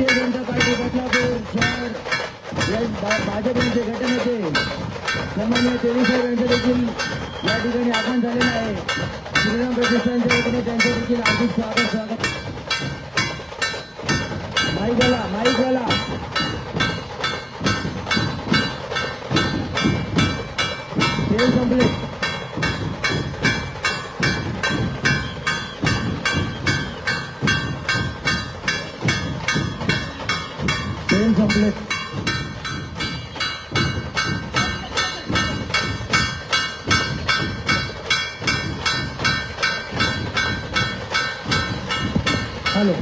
Bharatiya Janata party Badlapur शहर भाजप यांचे गटनेते सन्माननीय तेली साहेब यांचे देखील या ठिकाणी आगमन झालेलं आहे. श्रीराम प्रतिष्ठानच्या वतीने त्यांचे देखील हार्दिक स्वागत. माईकवाला खेळ संपले. हॅलो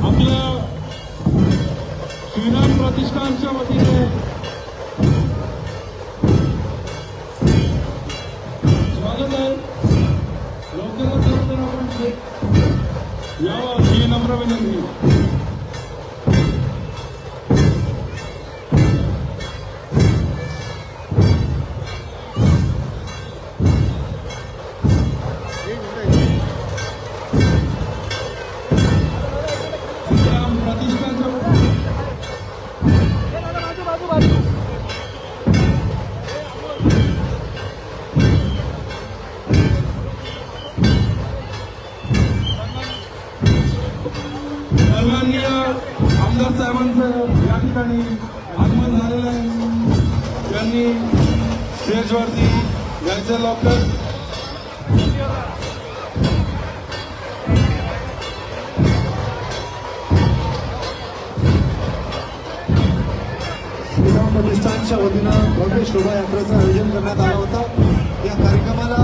आपल्या श्रीराम प्रतिष्ठानच्या वतीने स्वागत आहे. लवकरात लवकर आपण यावं ही नम्र विनंती. सन्माननीय आमदार साहेबांचं या ठिकाणी आगमन झालेलं आहे. त्यांनी स्टेजवरती यायचं लवकर. श्रीराम प्रतिष्ठानच्या वतीनं भव्य शोभायात्रेचं आयोजन करण्यात आलं होतं. या कार्यक्रमाला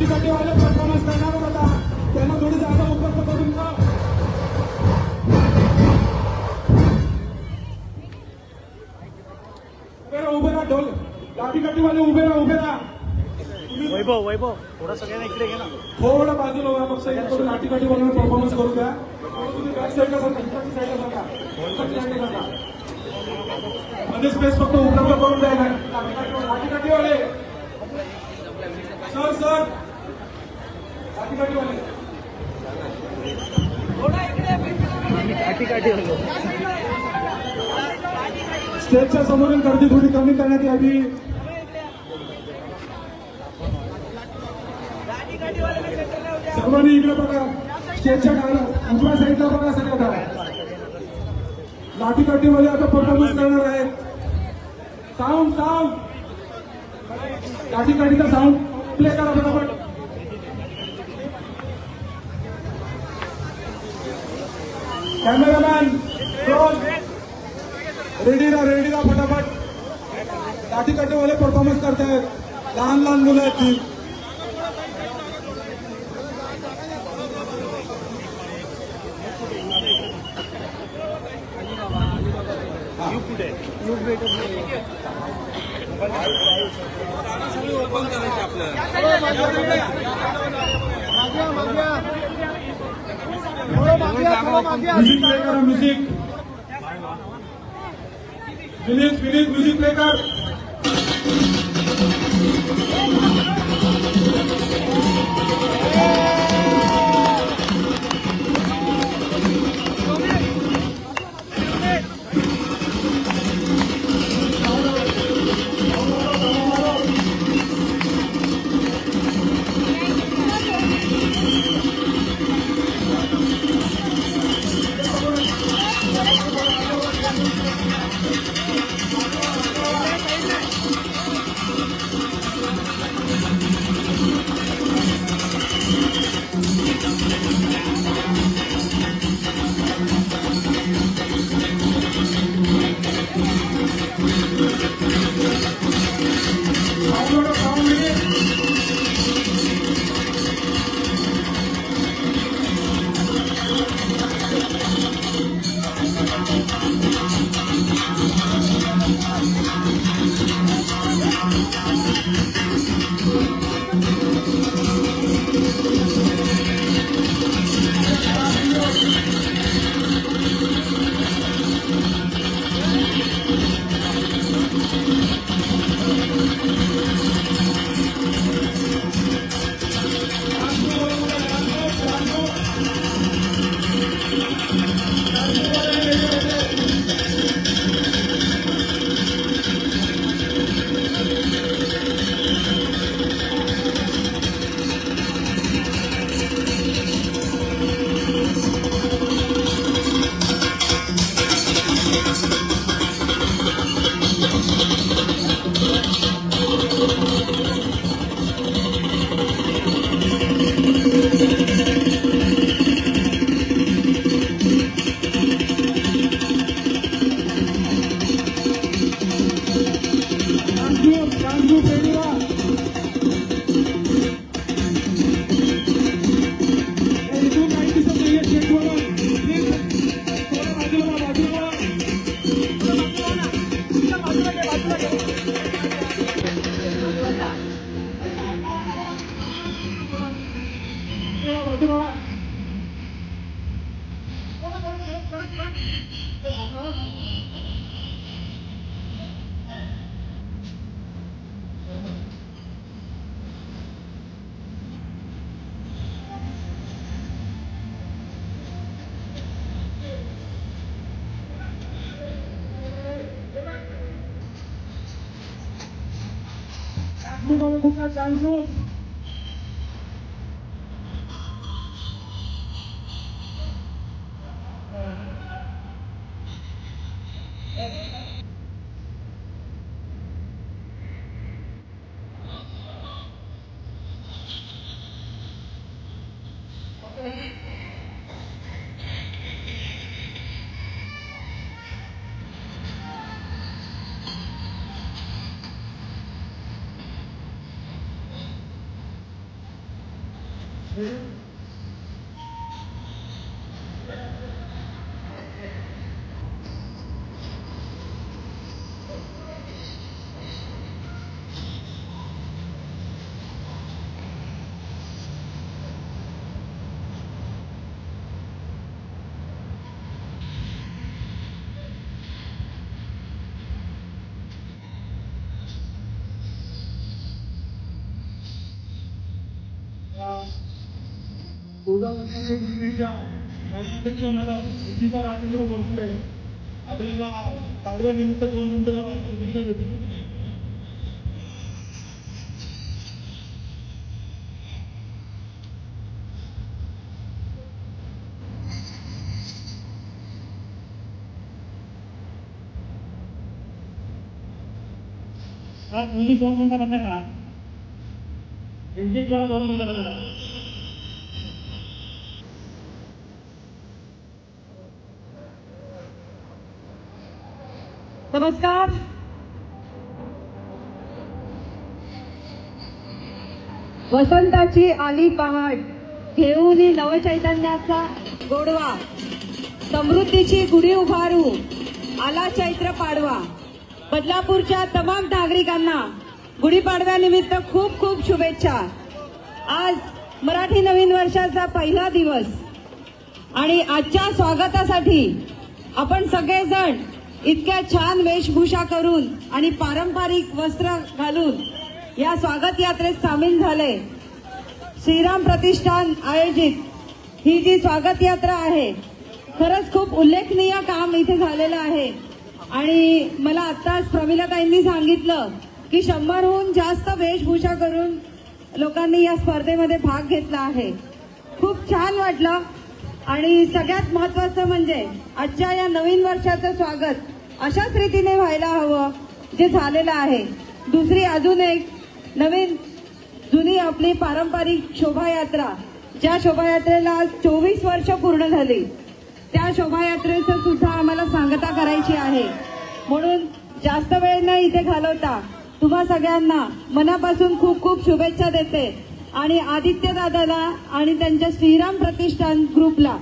लाठीकाठीवाले परफॉर्मन्स करणार होता त्यांना थोडी जागा उपलब्ध करून द्या. उभे राहा ढोल लाठीकाठीवाले उभे राहा वैभव थोडा सगळ्यांना इकडे घे ना. थोडं बाजूला व्हा फक्त इकडे लाठीकाठीवाले परफॉर्मन्स करू द्या. तुम्ही बॅक साईडला सांगा इकडच्या साईडला सांगा मध्ये स्पेस फक्त उपलब्ध करून द्यायला लाठीकाठीवाले सर लाठीकाठीवाले स्टेजच्या समोरील गर्दी थोडी कमी करण्यात यावी. सर्वांनी इकडे बघा स्टेजच्या उजव्या साईडला बघा सगळ्या लाठीकाठीमध्ये आता परफॉर्मन्स करणार आहेत. साऊंड लाठीकाठीचा साऊंड प्ले करा बरोबर. कॅमेरामॅन ड्रोन रेडी राहा फटाफट. लाठीकाठीवाले परफॉर्मन्स करतायत. लहान मुलं आहेत ती. म्युझिक प्ले करा म्युझिक म्युझिक प्ले कर. आपल्याला काढव्यानिमित्त 2 मिनिटं नमस्कार. वसंताची आली पहाट घेऊन नवचैतन्याचा गोडवा, समृद्धीची गुढी उभारू आला चैत्र पाडवा. बदलापूरच्या तमाम नागरिकांना गुढीपाडव्यानिमित्त खूप खूप शुभेच्छा. आज मराठी नवीन वर्षाचा पहिला दिवस आणि आजच्या स्वागतासाठी आपण सगळेजण इतक्या छान वेशभूषा करून आणि पारंपरिक वस्त्र घालून या स्वागत यात्रेत सामील झाले. श्रीराम प्रतिष्ठान आयोजित ही जी स्वागत यात्रा आहे, खरंच खूप उल्लेखनीय काम इथे झालेलं आहे. आणि मला आत्ताच प्रमिलाताईंनी सांगितलं की 100हून जास्त वेशभूषा करून लोकांनी या स्पर्धेमध्ये भाग घेतला आहे. खूप छान वाटलं. आणि सगळ्यात महत्वाचं म्हणजे आजच्या या नवीन वर्षाचं स्वागत अशाच रीतीने व्हायला हवं जे झालेलं आहे. दुसरी अजून एक नवीन जुनी आपली पारंपरिक शोभायात्रा, ज्या शोभायात्रेला आज 24 वर्ष पूर्ण झाली, त्या शोभायात्रेचं सुद्धा आम्हाला सांगता करायची आहे. म्हणून जास्त वेळ न इथे घालवता तुम्हा सगळ्यांना मनापासून खूप खूप शुभेच्छा देते. आणि आदित्य दादाला आणि त्यांच्या श्रीराम प्रतिष्ठान ग्रुपला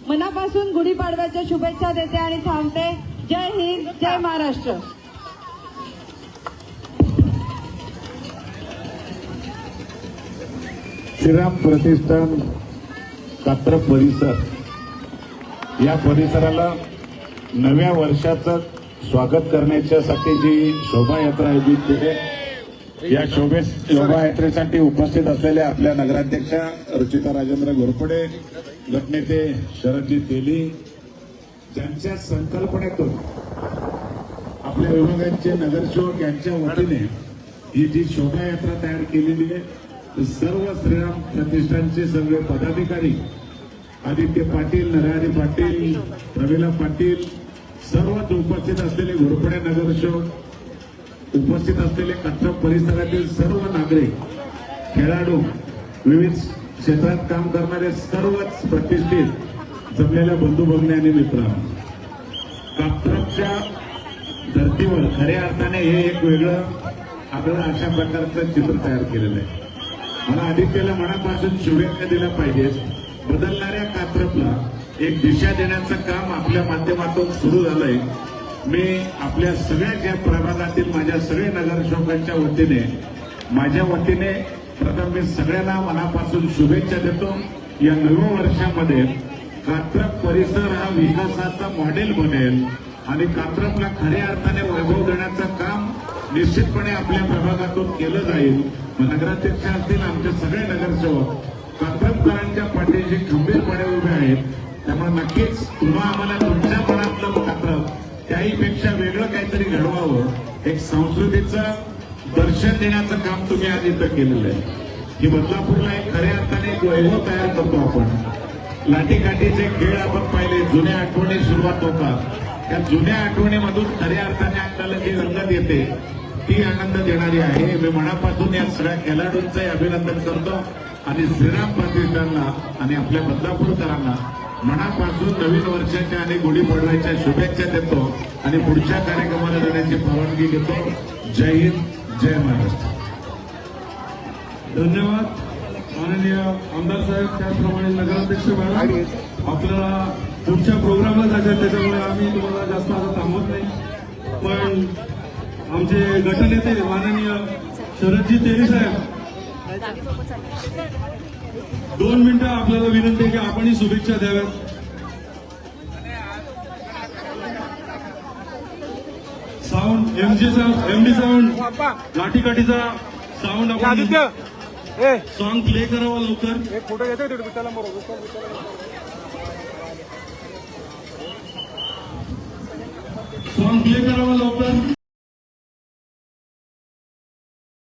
मनापासून गुढीपाडव्याच्या शुभेच्छा देते आणि थांबते. जय हिंद, जय महाराष्ट्र. श्रीराम प्रतिष्ठान कात्र परिसर, या परिसराला नव्या वर्षाचं स्वागत करण्याच्यासाठी जी शोभायात्रा आयोजित केली, या शोभायात्रेसाठी उपस्थित असलेल्या आपल्या नगराध्यक्षा रुचिता राजेंद्र घोरपडे, गटनेते शरदजी तेली, ज्यांच्या संकल्पनेतून आपल्या विभागाचे नगरसेवक यांच्या वतीने ही जी शोभायात्रा तयार केलेली आहे, सर्व श्रीराम प्रतिष्ठानचे सगळे पदाधिकारी, आदित्य पाटील, नरहरी पाटील, प्रमिला पाटील, सर्वच उपस्थित असलेले घोरपडे नगरसेवक, उपस्थित असलेले कात्र परिसरातील सर्व नागरिक, खेळाडू, विविध क्षेत्रात काम करणारे सर्वच प्रतिष्ठित जमलेल्या बंधू भगिनी आणि मित्रांनो, कात्रच्या धर्तीवर खऱ्या अर्थाने हे एक वेगळं आपल्याला अशा प्रकारचं चित्र तयार केलेलं आहे. मला आदित्यला मनापासून शुभेच्छा दिल्या पाहिजेत. बदलणाऱ्या कात्रपला एक दिशा देण्याचं काम आपल्या माध्यमातून सुरू झालंय. मी आपल्या सगळ्या ज्या प्रभागातील माझ्या सगळ्या नगरसेवकांच्या वतीने, माझ्या वतीने प्रथम मी सगळ्यांना मनापासून शुभेच्छा देतो. या नव्या वर्षामध्ये कात्रप परिसर हा विकासाचा मॉडेल बनेल आणि कात्रपला खऱ्या अर्थाने वैभव देण्याचं काम निश्चितपणे आपल्या प्रभागातून केलं जाईल. नगराध्यक्ष असतील, आमचे सगळे नगरसेवक कात्रपकरांच्या पाठीशी खंबीरपणे उभे आहेत. त्यामुळे नक्कीच तुम्हा आम्हाला तुमच्या मनातलं कात्रप त्याहीपेक्षा वेगळं काहीतरी घडवावं, एक संस्कृतीचं दर्शन देण्याचं काम तुम्ही आज इथं केलेलं आहे. की बदलापूरला एक खऱ्या अर्थाने एक वैभव तयार करतो आपण. लाठीकाठीचे खेळ आपण पाहिले, जुन्या आठवणी सुरुवात होतात. त्या जुन्या आठवणीमधून खऱ्या अर्थाने आपल्याला जी रंगत येते ती आनंद देणारी आहे. मी मनापासून या सगळ्या खेळाडूंचंही अभिनंदन करतो आणि श्रीराम प्रतिष्ठानला आणि आपल्या बदलापूरकरांना मनापासून नवीन वर्षाच्या आणि गुढीपाडव्याच्या शुभेच्छा देतो आणि पुढच्या कार्यक्रमाला जाण्याची परवानगी घेतो. जय हिंद, जय महाराष्ट्र. धन्यवाद. माननीय आमदार साहेब, त्याचप्रमाणे नगराध्यक्ष मॅडम, आपल्याला पुढच्या प्रोग्रामला जायचं, त्याच्यामुळे आम्ही तुम्हाला जास्त आता थांबवत नाही. पण आमचे गटनेते माननीय शरदजी तेली साहेब, 2 मिनिटं आपल्याला विनंती आहे की आपणही शुभेच्छा द्याव्यात. साऊंड एमडी साऊंड, लाठीकाठीचा साऊंड आपण सॉन्ग प्ले करावा लवकर. फोटो घेतो सॉन्ग प्ले करावा लवकर.